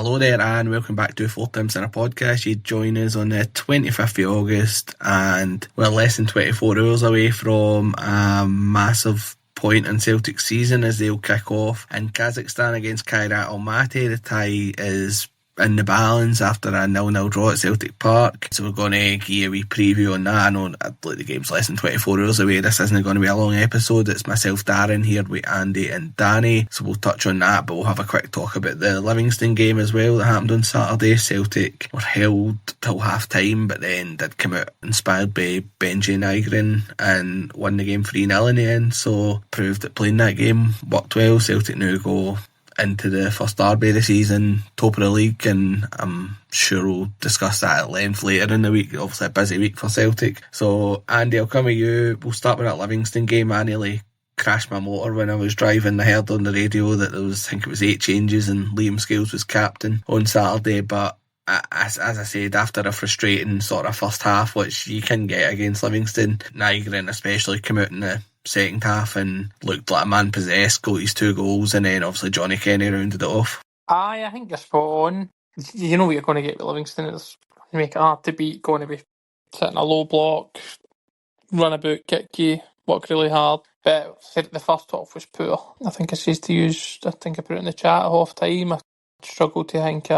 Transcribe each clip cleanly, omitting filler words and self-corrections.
Hello there, and welcome back to Four Times in a Podcast. You join us on the 25th of August, and we're less than 24 hours away from a massive point in Celtic season as they'll kick off in Kazakhstan against Kairat Almaty. The tie is in the balance after a 0-0 draw at Celtic Park, so we're going to give you a wee preview on that. I know the game's less than 24 hours away. This isn't going to be a long episode. It's myself, Darren, here with Andy and Danny, so we'll touch on that, but we'll have a quick talk about the Livingston game as well that happened on Saturday. Celtic were held till half time, but then did come out inspired by Benji Nygren and won the game 3-0 in the end, so proved that playing that game worked well. Celtic now go into the first derby of the season, top of the league, and I'm sure we'll discuss that at length later in the week. Obviously a busy week for Celtic. So Andy, I'll come with you. We'll start with that Livingston game. I nearly crashed my motor when I was driving. I heard on the radio that there was, I think it was 8 changes and Liam Scales was captain on Saturday, but as I said, after a frustrating sort of first half, which you can get against Livingston, Nygren especially came out in the second half and looked like a man possessed, got his 2 goals, and then obviously Johnny Kenny rounded it off. I think you're spot on. You know what you're going to get with Livingston. It's make it hard to beat, going to be sitting a low block, run about, kick you, work really hard. But the first half was poor. I think I put it in the chat at half time. I struggled to think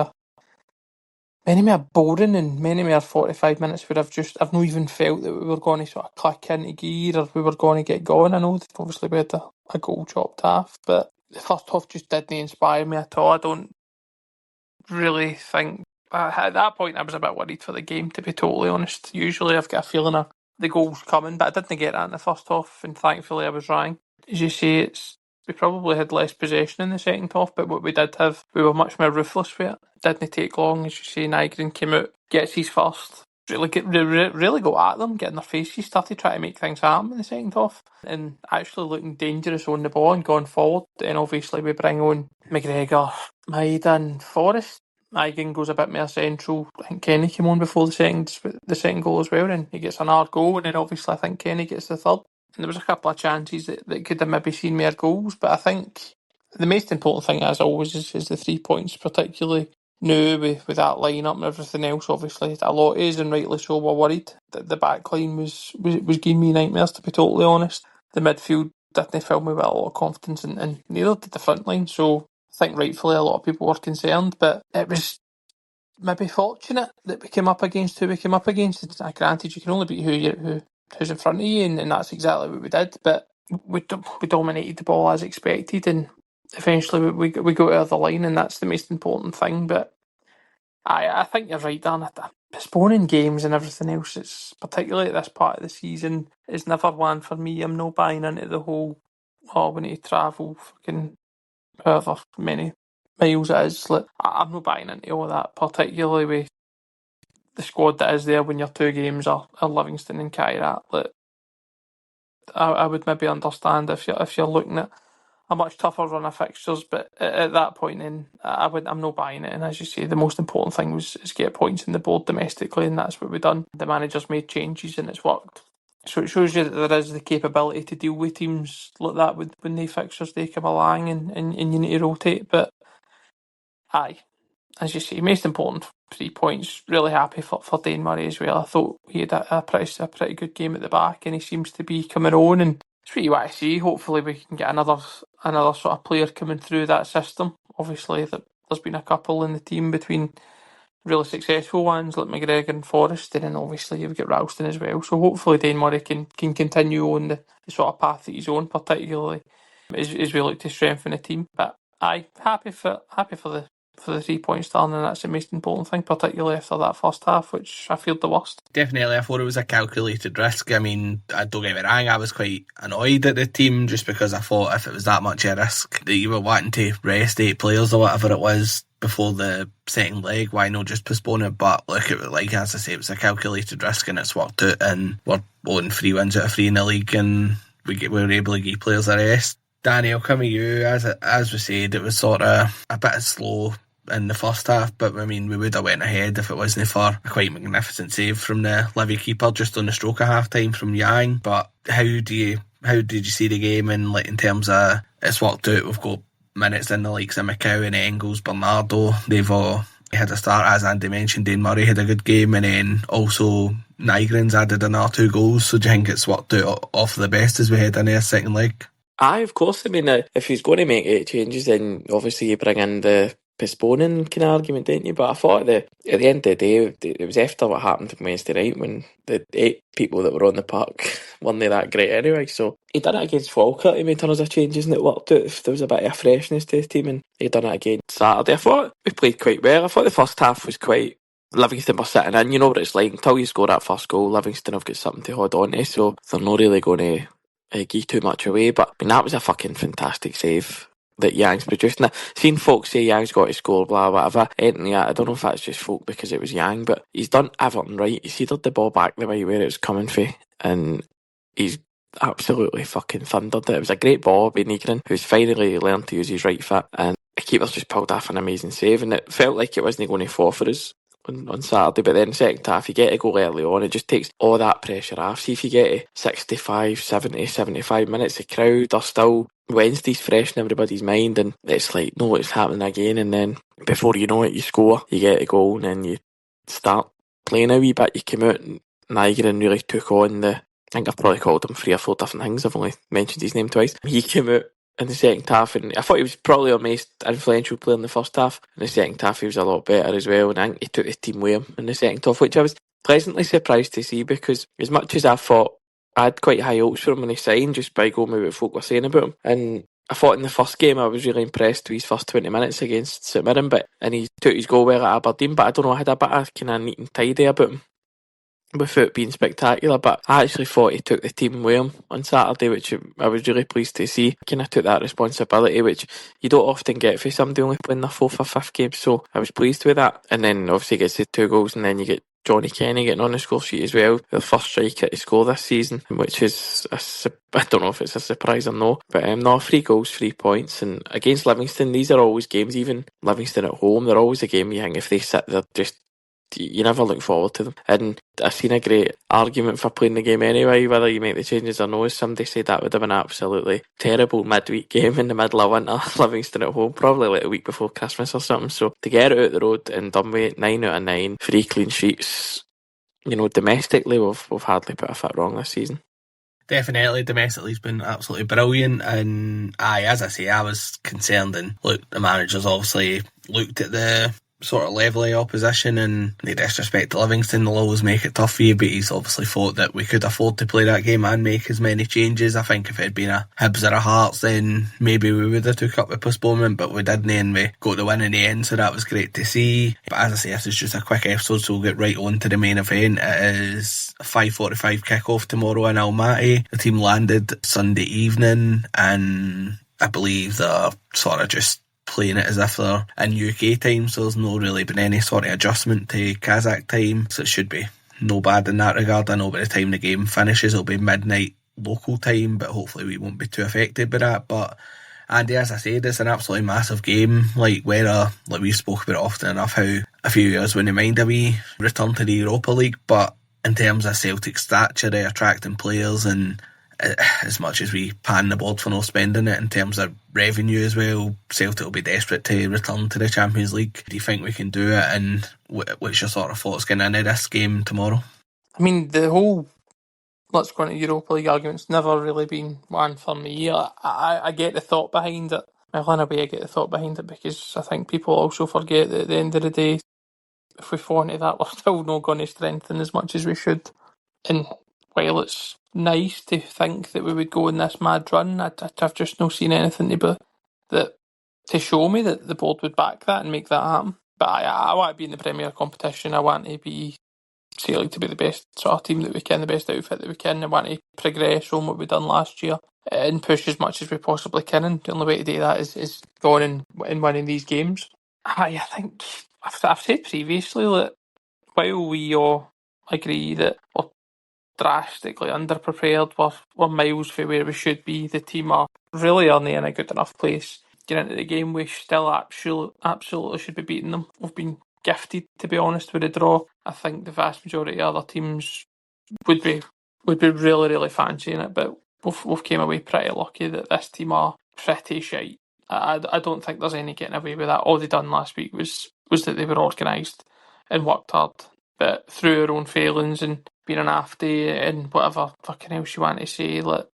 many more boring and many more 45 minutes where I've not even felt that we were going to sort of click into gear or we were going to get going. I know that obviously we had a goal chopped off, but the first half just didn't inspire me at all. I don't really think at that point I was a bit worried for the game, to be totally honest. Usually I've got a feeling of the goals coming, but I didn't get that in the first half, and thankfully I was wrong. As you say, we probably had less possession in the second half, but what we did have, we were much more ruthless with it. Didn't take long, as you say. Nygren came out, gets his first, really go at them, get in their faces, started trying to make things happen in the second half, and actually looking dangerous on the ball and going forward. And obviously we bring on McGregor, Maeda and Forrest. Nygren goes a bit more central. I think Kenny came on before the second goal as well, and he gets another goal, and then obviously I think Kenny gets the third. And there was a couple of chances that could have maybe seen more goals, but I think the most important thing, as always, is the 3 points, particularly now with that line-up and everything else. Obviously, a lot is, and rightly so, we're worried that the back line was giving me nightmares, to be totally honest. The midfield didn't fill me with a lot of confidence, and neither did the front line, so I think rightfully a lot of people were concerned, but it was maybe fortunate that we came up against who we came up against. Granted, you can only beat who's in front of you, and that's exactly what we did, but we dominated the ball as expected, and eventually we got out of the line, and that's the most important thing. But I think you're right, Dan. Postponing games and everything else, it's particularly at this part of the season, is never one for me. I'm not buying into the whole, we need to travel fucking however many miles it is. Like, I'm not buying into all that, particularly with the squad that is there when your 2 games are Livingston and Kairat. Like, I would maybe understand if you're looking at a much tougher run of fixtures, but at that point then I'm not buying it. And as you say, the most important thing is get points in the board domestically, and that's what we've done. The manager's made changes and it's worked. So it shows you that there is the capability to deal with teams like that when the fixtures they come along and you need to rotate. But aye, as you say, most important 3 points. Really happy for Dane Murray as well. I thought he had a pretty good game at the back, and he seems to be coming on, and it's what you want to see. Hopefully we can get another sort of player coming through that system. Obviously there's been a couple in the team between really successful ones like McGregor and Forrest, and then obviously you've got Ralston as well. So hopefully Dane Murray can continue on the sort of path that he's on, particularly as we look to strengthen the team. But aye, happy for the 3 points, Darren, and that's the most important thing, particularly after that first half, which I feared the worst. Definitely, I thought it was a calculated risk. I mean, don't get me wrong, I was quite annoyed at the team just because I thought if it was that much a risk that you were wanting to rest 8 players or whatever it was before the second leg, why not just postpone it? But look, it was, like as I say, it was a calculated risk and it's worked out, and we're on 3 wins out of 3 in the league, and we were able to give players a rest. Danny, I'll come with you. As we said, it was sort of a bit slow in the first half, but I mean, we would have went ahead if it wasn't for a quite magnificent save from the Livy keeper just on the stroke of half time from Yang. But how did you see the game, and like in terms of it's worked out, we've got minutes in, the likes of McCowan, Engels, Bernardo, they've all had a start. As Andy mentioned, Dane Murray had a good game, and then also Nygren's added another 2 goals, so do you think it's worked out off the best as we head into a second leg? Aye, of course. I mean, if he's going to make 8 changes, then obviously you bring in the postponing kind of argument, don't you? But I thought at the end of the day, it was after what happened on Wednesday night when the 8 people that were on the park weren't that great anyway. So he done it against Falkirk. He made tons of changes and it worked out. There was a bit of freshness to the team, and he done it again Saturday. I thought we played quite well. I thought the first half was quite. Livingston were sitting in. You know what it's like. Until you score that first goal, Livingston have got something to hold on to, so they're not really going to give too much away. But I mean, that was a fucking fantastic save that Yang's produced. Now, seen folks say Yang's got to score, blah, whatever. I don't know if that's just folk because it was Yang, but he's done everything right. He's headed the ball back the way where it was coming for, and he's absolutely fucking thundered it. It was a great ball by Nygren, who's finally learned to use his right foot, and the keeper's just pulled off an amazing save, and it felt like it wasn't going to fall for us on Saturday. But then second half, you get a goal early on, it just takes all that pressure off. See if you get to 65, 70, 75 minutes, the crowd are still, Wednesday's fresh in everybody's mind, and it's like, no, it's happening again. And then before you know it, you score, you get a goal, and then you start playing a wee bit. You come out, and Nygren really took on I think I've probably called him 3 or 4 different things. I've only mentioned his name twice. He came out in the second half, and I thought he was probably our most influential player in the first half. In the second half, he was a lot better as well, and I think he took the team with him in the second half, which I was pleasantly surprised to see, because as much as I thought I had quite high hopes for him when he signed, just by going with what folk were saying about him, and I thought in the first game I was really impressed with his first 20 minutes against St Mirren, and he took his goal well at Aberdeen, but I don't know, I had a bit of kind of neat and tidy about him without being spectacular. But I actually thought he took the team with him on Saturday, which I was really pleased to see. Kind of took that responsibility, which you don't often get for somebody only playing their 4th or 5th game, so I was pleased with that. And then obviously he gets the 2 goals, and then you get Johnny Kenny getting on the score sheet as well, the first striker to score this season, which is I don't know if it's a surprise or no, but no, 3 goals, 3 points. And against Livingston, these are always games, even Livingston at home, they're always a game you think if they sit there, just you never look forward to them. And I've seen a great argument for playing the game anyway, whether you make the changes or no. Somebody said that would have been an absolutely terrible midweek game in the middle of winter, Livingston at home, probably like a week before Christmas or something. So to get it out the road and done with 9 out of 9, 3 clean sheets, you know, domestically we've hardly put a foot wrong this season. Definitely, domestically has been absolutely brilliant, and as I say, I was concerned, and look, the manager's obviously looked at the sort of level of opposition, and no disrespect to Livingston, they'll always make it tough for you, but he's obviously thought that we could afford to play that game and make as many changes. I think if it had been a Hibs or a Hearts, then maybe we would have took up the postponement, but we didn't, and we got the win in the end, so that was great to see. But as I say, this is just a quick episode, so we'll get right on to the main event. It is a 5:45 kick-off tomorrow in Almaty. The team landed Sunday evening, and I believe they're sort of just playing it as if they're in UK time, so there's no really been any sort of adjustment to Kazakh time, so it should be no bad in that regard. I know by the time the game finishes it'll be midnight local time, but hopefully we won't be too affected by that. But Andy, as I said, it's an absolutely massive game, like we spoke about it often enough, how a few years wouldn't mind a wee return to the Europa League, but in terms of Celtic stature, attracting players, and as much as we pan the board for no spending it, in terms of revenue as well, Celtic will be desperate to return to the Champions League. Do you think we can do it, and what's your sort of thoughts going into this game tomorrow? I mean, the whole let's go into Europa League argument's never really been one for me. I get the thought behind it. Well, in a way I get the thought behind it, because I think people also forget that at the end of the day, if we fall into that, we're still not going to strengthen as much as we should. And while it's nice to think that we would go on this mad run, I've just not seen anything to show me that the board would back that and make that happen. But I want to be in the Premier competition. I want to be Celtic to be the best sort of team that we can, the best outfit that we can. I want to progress on what we've done last year and push as much as we possibly can. And the only way to do that is going and winning these games. I think I've said previously that while we all agree that we're drastically underprepared, we're miles from where we should be, the team are really aren't in a good enough place. Get into the game, we still absolutely should be beating them. We've been gifted, to be honest, with the draw. I think the vast majority of other teams would be really, really fancying it, but we've came away pretty lucky that this team are pretty shite. I don't think there's any getting away with that. All they done last week was that they were organised and worked hard, but through our own failings and being an afty and whatever fucking else you want to say, like,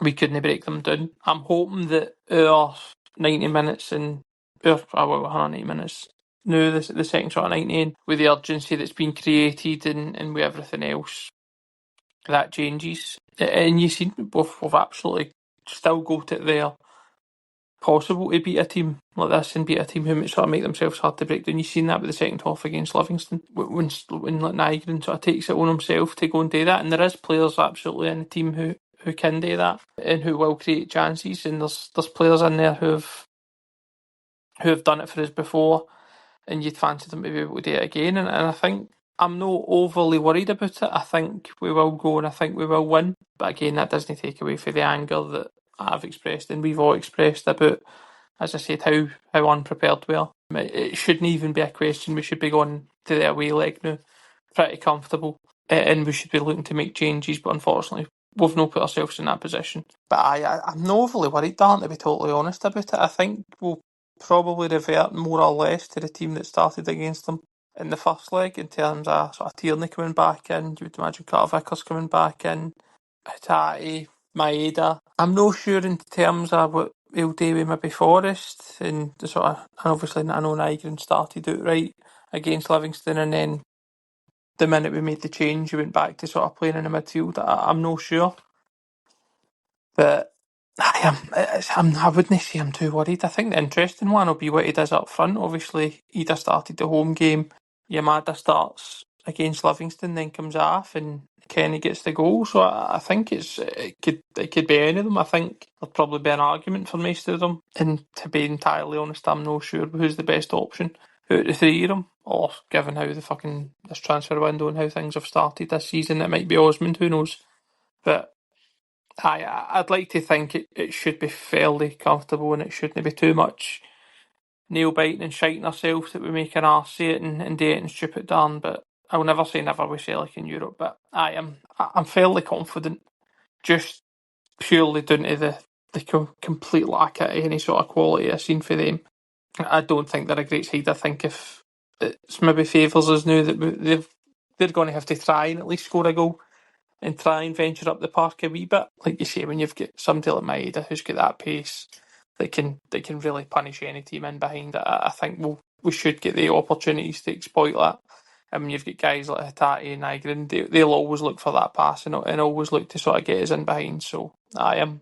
we couldn't break them down. I'm hoping that our 90 minutes and our 180 minutes, no, the second sort of 90, and with the urgency that's been created and with everything else, that changes. And you see, we've absolutely still got it there. Possible to beat a team like this and beat a team who might sort of make themselves hard to break down. You've seen that with the second half against Livingston when like Nygren sort of takes it on himself to go and do that. And there is players absolutely in the team who can do that and who will create chances. And there's players in there who have done it for us before, and you'd fancy them to be able to do it again. And I think I'm not overly worried about it. I think we will go and I think we will win. But again, that doesn't take away from the anger that I've expressed and we've all expressed about, as I said, how unprepared we are. It shouldn't even be a question. We should be going to the away leg now, pretty comfortable, and we should be looking to make changes. But unfortunately, we've not put ourselves in that position. But I'm not overly worried, Darren, to be totally honest about it. I think we'll probably revert more or less to the team that started against them in the first leg in terms of sort of Tierney coming back in. You would imagine Carter Vickers coming back in, Hatate, Maeda. I'm not sure in terms of what he'll do with maybe Forrest and the sort of, and obviously I know Nygren started out right against Livingston, and then the minute we made the change, he went back to sort of playing in the midfield. I'm not sure, but I wouldn't say I'm too worried. I think the interesting one will be what he does up front. Obviously, he just started the home game. Yamada starts against Livingston, then comes off, and Kenny gets the goal. So I think it could be any of them. I think there'll probably be an argument for most of them. And to be entirely honest, I'm not sure who's the best option out of the three of them. Or given how this transfer window and how things have started this season, it might be Osmond. Who knows? But I'd like to think it should be fairly comfortable and it shouldn't be too much nail biting and shiting ourselves that we make an arse see it and do it and strip it down. But I will never say never with Celtic in Europe. But I'm fairly confident, just purely down to the complete lack of any sort of quality I've seen for them. I don't think they're a great side. I think if it's maybe favours us now that they're going to have to try and at least score a goal and try and venture up the park a wee bit. Like you say, when you've got somebody like Maeda who's got that pace that can really punish any team in behind it, I think we should get the opportunities to exploit that. And when you've got guys like Hatate and Nygren, they'll always look for that pass and always look to sort of get us in behind. So I'm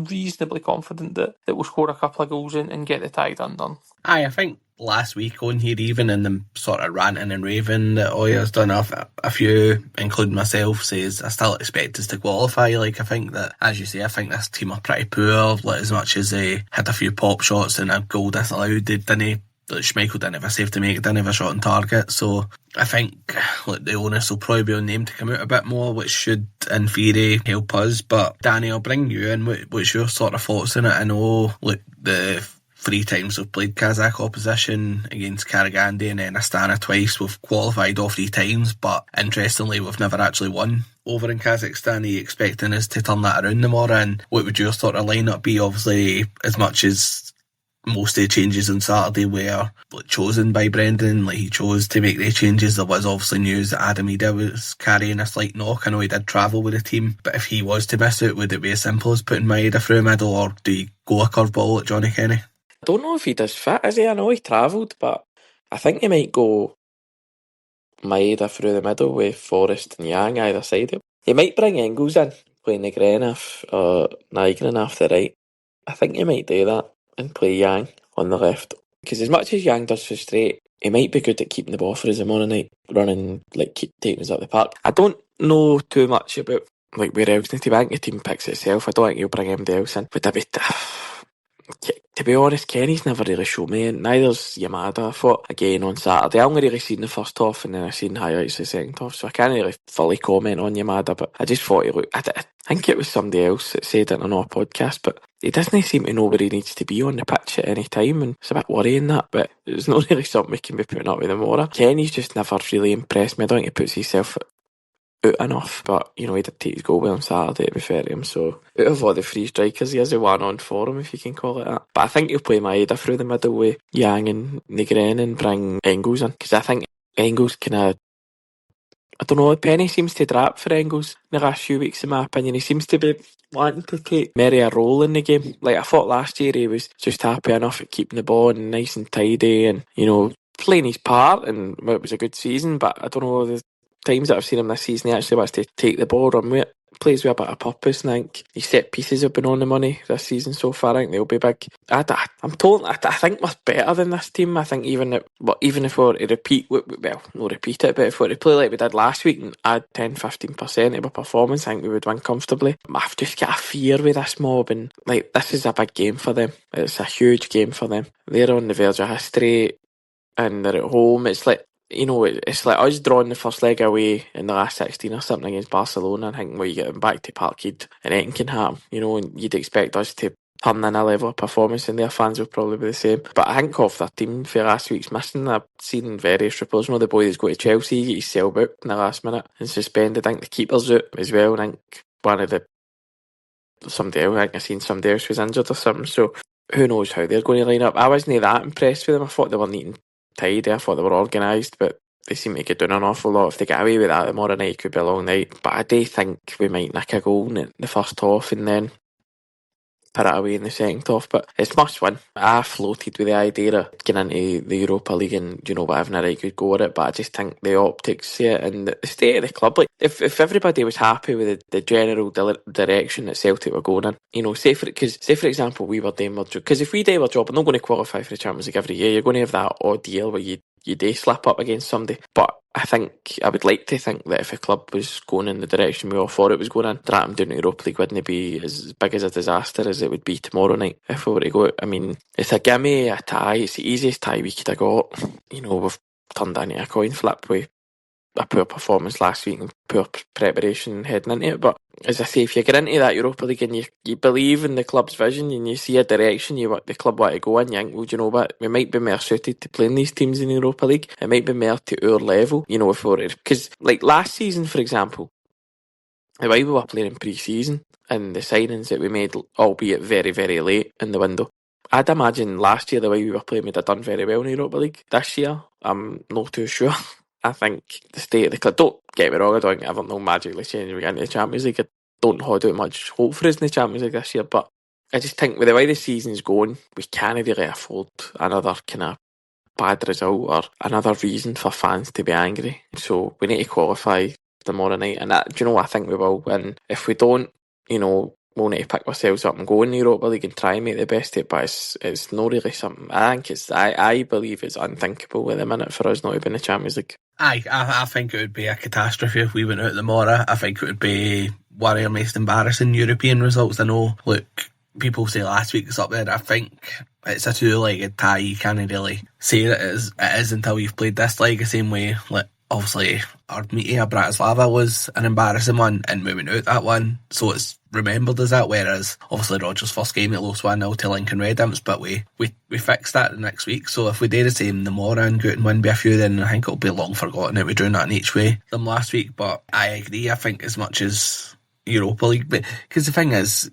reasonably confident that we'll score a couple of goals and get the tie undone. I think last week on here, even in the sort of ranting and raving that Oya's done, a few, including myself, says I still expect us to qualify. Like, I think that, as you say, I think this team are pretty poor. Like, as much as they had a few pop shots and a goal disallowed, they didn't. Schmeichel didn't have a save to make, didn't have a shot on target. So I think the onus will probably be on them to come out a bit more, which should, in theory, help us. But Danny, I'll bring you in. What's your sort of thoughts on it? I know, the 3 times we've played Kazakh opposition against Karagandhi and then Astana twice. We've qualified all 3 times, but interestingly, we've never actually won over in Kazakhstan. Are you expecting us to turn that around tomorrow? And what would your sort of lineup be? Obviously, as much as most of the changes on Saturday were chosen by Brendan, like he chose to make the changes. There was obviously news that Adam Ida was carrying a slight knock. I know he did travel with the team, but if he was to miss it, would it be as simple as putting Maeda through the middle, or do you go a curveball at Johnny Kenny? I don't know if he does fit, is he? I know he travelled, but I think he might go Maeda through the middle with Forrest and Yang either side of him. He might bring Engels in, playing the Grenif or Nygren off the right. I think he might do that and play Yang on the left. Because as much as Yang does frustrate, he might be good at keeping the ball for us tomorrow night, running, keep taking us up the park. I don't know too much about where else need to be. I think the team picks itself. I don't think he'll bring anybody else in. But to be honest, Kenny's never really showed me, and neither's Yamada. I thought again on Saturday. I only really seen the first half and then I seen highlights of the second half, so I can't really fully comment on Yamada, but I just thought he looked. I think it was somebody else that said it on our podcast, but he doesn't seem to know where he needs to be on the pitch at any time, and it's a bit worrying that, but it's not really something we can be putting up with tomorrow. Kenny's just never really impressed me. I don't think he puts himself out enough. But, he did take his goal well on Saturday, to be fair to him. So, out of all the three strikers, he has a one-on for him, if you can call it that. But I think he'll play Maeda through the middle with Yang and Negren and bring Engels in. Because I think Engels I don't know, Penny seems to drop for Engels in the last few weeks, in my opinion. He seems to be wanting to take Mary a role in the game. Like, I thought last year he was just happy enough at keeping the ball and nice and tidy and, playing his part, and it was a good season. But I don't know, the times that I've seen him this season, he actually wants to take the ball, run with it. Plays with a bit of purpose, and I think his set pieces have been on the money this season so far. I think they'll be big. I think we're better than this team. I think even if we were to repeat, not repeat it, but if we were to play like we did last week and add 10-15% of our performance, I think we would win comfortably. I've just got a fear with this mob, and like, this is a big game for them. It's a huge game for them. They're on the verge of history, and they're at home. It's like, it's like us drawing the first leg away in the last 16 or something against Barcelona, and thinking, well, you get them back to Parkhead and anything can happen, and you'd expect us to turn in a level of performance, and their fans will probably be the same. But I think off their team for last week's missing, I've seen various reports. The boy that's going to Chelsea, he got his cell booked in the last minute and suspended. I think the keeper's out as well. I think I seen somebody else was injured or something. So who knows how they're going to line up. I wasn't that impressed with them. I thought they were neat and tidy. I thought they were organised, but they seem to get doing an awful lot. If they get away with that tomorrow night, it could be a long night. But I do think we might nick a goal in the first half and then put it away in the second half. But it's must win. I floated with the idea of getting into the Europa League and, having a right good go at it, but I just think the optics see it and the state of the club. Like, if everybody was happy with the general direction that Celtic were going in, say for example, we were doing our job. Because if we do our job, we're not going to qualify for the Champions League every year. You're going to have that odd year where you do slip up against somebody. But I would like to think that if a club was going in the direction we all thought it was going in, drop them down to Europa League wouldn't be as big as a disaster as it would be tomorrow night if we were to go. I mean, it's a gimme, a tie. It's the easiest tie we could have got. We've turned into a coin flip with a poor performance last week and poor preparation heading into it. But as I say, if you get into that Europa League and you believe in the club's vision and you see a direction the club want to go in, you think, well, do you know what, we might be more suited to playing these teams in the Europa League. It might be more to our level, if we were, because like last season, for example, the way we were playing in pre-season and the signings that we made, albeit very, very late in the window, I'd imagine last year the way we were playing we'd have done very well in the Europa League. This year, I'm not too sure. I think the state of the club, don't get me wrong, I don't think everything will magically change when we get into the Champions League. I don't hold out much hope for us in the Champions League this year, but I just think with the way the season's going, we can't really afford another kind of bad result or another reason for fans to be angry. So we need to qualify tomorrow night, and that, do you know what, I think we will win. If we don't, we'll need to pick ourselves up and go in the Europa League and try and make the best of it, but it's not really something. I believe it's unthinkable at the minute for us not to be in the Champions League. I think it would be a catastrophe if we went out tomorrow. I think it would be one of the most embarrassing European results. I know, look, people say last week's up there. I think it's a two-legged tie. You can't really say that it is until you've played this leg the same way. Like, obviously, our meeting at Bratislava was an embarrassing one, and we went out that one, so it's remembered as that. Whereas, obviously, Rodgers' first game, it lost 1-0 to Lincoln Red Imps, but we fixed that the next week. So if we do the same tomorrow and go out and win by a few, then I think it'll be long forgotten that we're doing that in each way than last week. But I agree. I think as much as Europa League, because the thing is,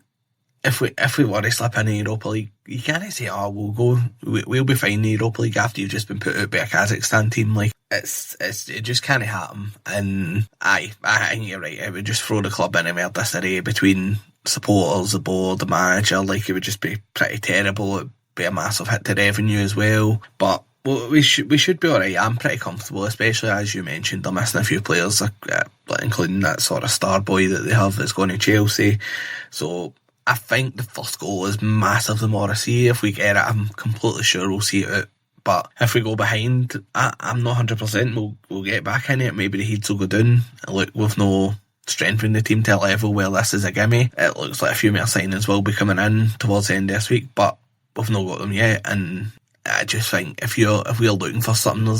if we were to slip in the Europa League, you can't say, we'll be fine in the Europa League after you've just been put out by a Kazakhstan team. Like, it just can't happen. And I think you're right. It would just throw the club in a more disarray between supporters, the board, the manager. Like, it would just be pretty terrible. It'd be a massive hit to revenue as well. But we should be alright. I'm pretty comfortable, especially as you mentioned, they're missing a few players, including that sort of star boy that they have that's going to Chelsea. So I think the first goal is massive tomorrow. See, if we get it, I'm completely sure we'll see it out. But if we go behind, I'm not 100%. We'll get back in it. Maybe the heats will go down. Look, we've no strength in the team to a level where this is a gimme. It looks like a few more signings will be coming in towards the end of this week, but we've not got them yet. And I just think if we're looking for something,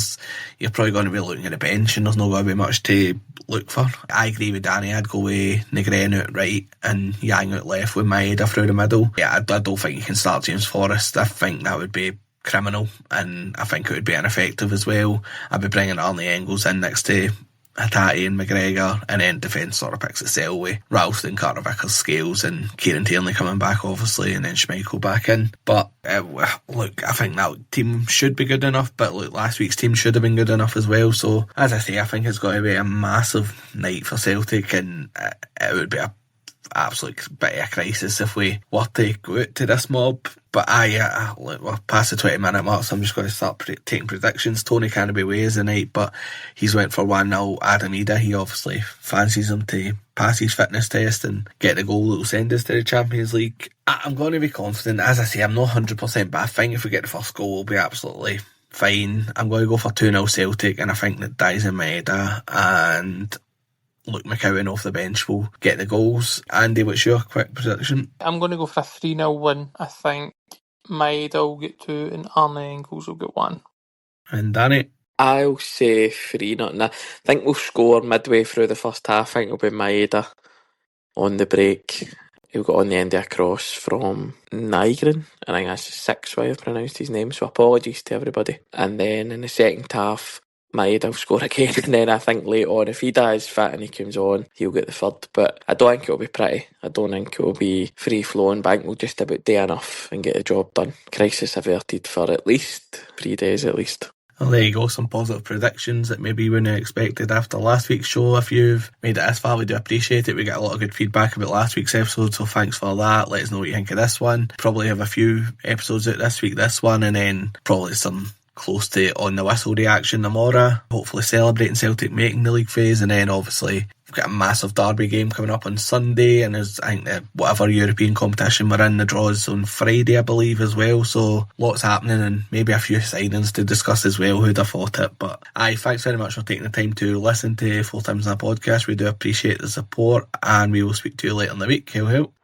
you're probably going to be looking at the bench, and there's not going to be much to look for. I agree with Danny. I'd go with Negren out right and Yang out left with Maeda through the middle. Yeah, I don't think you can start James Forrest. I think that would be criminal, and I think it would be ineffective as well. I'd be bringing Arnie Engels in next to Hattati and McGregor, and then defence sort of picks itself with Ralston, Carter Vickers, Scales and Kieran Tierney coming back obviously, and then Schmeichel back in. But look, I think that team should be good enough, but look, last week's team should have been good enough as well. So as I say, I think it's got to be a massive night for Celtic, and it would be a absolute bit of a crisis if we were to go out to this mob. But look, we're past the 20-minute mark, so I'm just going to start taking predictions. Tony can't be away as the night, but he's went for 1-0. Adam Ida, he obviously fancies him to pass his fitness test and get the goal that will send us to the Champions League. I'm going to be confident. As I say, I'm not 100%, but I think if we get the first goal, we'll be absolutely fine. I'm going to go for 2-0 Celtic, and I think that Dies in Maeda and Luke McCowan off the bench will get the goals. Andy, what's your quick prediction? I'm going to go for a 3-0 win. I think Maeda will get 2 and Arne Engels will get 1. And Danny? I'll say 3-0. I think we'll score midway through the first half. I think it'll be Maeda on the break. He'll get on the end of a cross from Nygren. I think that's 6 way I've pronounced his name, so apologies to everybody. And then in the second half, Maeda will score again, and then I think later on, if he dies fit and he comes on, he'll get the third. But I don't think it'll be pretty. I don't think it'll be free-flowing, but I think we'll just about do enough and get the job done. Crisis averted for at least 3 days at least. Well, there you go, some positive predictions that maybe you wouldn't have expected after last week's show. If you've made it this far, we do appreciate it. We get a lot of good feedback about last week's episode, so thanks for that. Let us know what you think of this one. Probably have a few episodes out this week, this one, and then probably some close to on the whistle reaction tomorrow. Hopefully celebrating Celtic making the league phase, and then obviously we've got a massive derby game coming up on Sunday, and there's, I think, whatever European competition we're in, the draws on Friday, I believe, as well. So lots happening, and maybe a few signings to discuss as well. Who'd have thought it? But thanks very much for taking the time to listen to 4 Times in a Podcast. We do appreciate the support, and we will speak to you later in the week. Hail, hail.